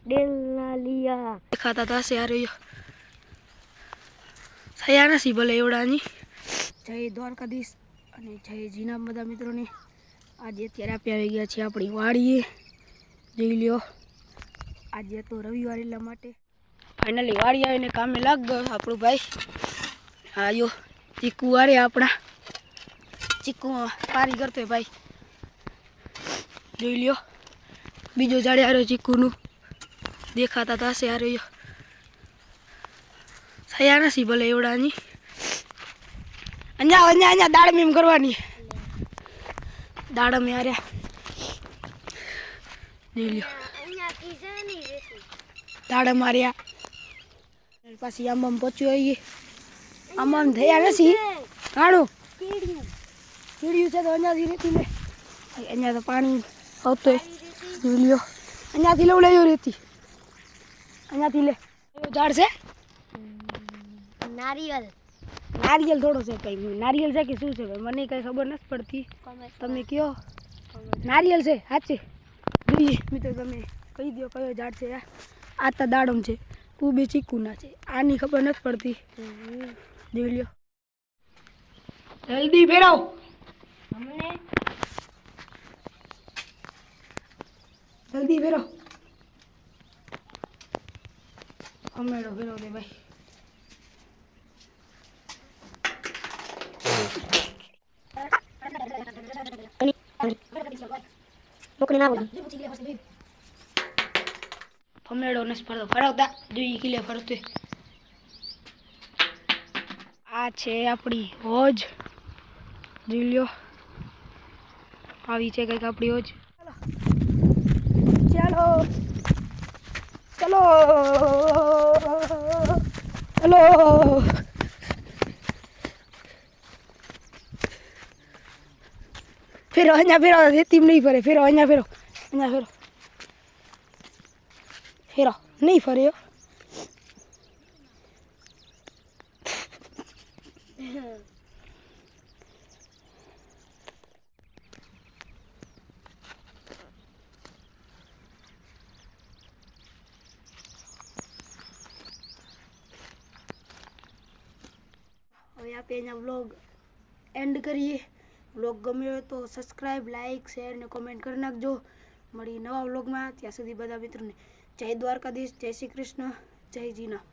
डेलना लिया खाता था से आ रही हो થયા નથી ભલે એવડાની જય દ્વારકાધીશ અને જય જીના બધા મિત્રોને આજે અત્યારે આપણે આવી ગયા છીએ આપણી વાડીએ જોઈ લ્યો આજે તો રવિવાર એટલા માટે ફાઇનલી વાડી આવીને કામે લાગ ગયો આપણો ભાઈ આયો ચીકુ વારે આપણા ચીકુ પારી કરતો ભાઈ જોઈ લ્યો બીજો ઝાડે આ રહ્યો ચીકુનું દેખાતા થશે આ રહ્યો થયા નથી ભલે એવડાની અહીંયા અહીંયા અહીંયા દાડમ એમ કરવાની દાડમ યાર જોઈ લ્યો દાડમ માર્યા પાછી આંબામ પચ્યું આવીએ આંબામ થયા નથી કાણું કીડ્યું છે તો અહીંયાથી રેતી લે અહીંયા તો પાણી આવતું હોય જોઈ લ્યો અહીંયાથી લઉં લેજો રેતી અહીંયાથી લે ઝાડ છે नारियल नारियल थोड़ो से कहीं नारियल से कि शू से મને કઈ ખબર નથી પડતી તમે કયો નારિયેલ છે સાચે જોઈએ મિત્રો તમે કહી દો કયો ઝાડ છે આ તો દાડમ છે કુબે ચીકુના છે આની ખબર નથી પડતી જોઈ લ્યો જલ્દી ફેરવ हमने જલ્દી ફેરવ અમેડો ફેરવ દે ભાઈ ફમેડો નસ ફરતો ફરવતા જોઈ કિલે ફરતે આ છે આપણી હોજ જોઈ લ્યો આવી છે કંઈક આપણી હોજ ચાલો ચલો ચલો ફેરો અહીંયા ફેરો રેતી નહીં ફરે ફેરો અહીંયા ફેરો ફેરો નહીં ફર્યો હવે આપણે એના વ્લોગ એન્ડ કરીએ વ્લોગ ગમ્યો હોય તો સબસ્ક્રાઈબ લાઈક શેર ને કોમેન્ટ કરી નાખજો મળી નવા વ્લોગમાં ત્યાં સુધી બધા મિત્રોને જય દ્વારકાધીશ જય શ્રી કૃષ્ણ જય જીના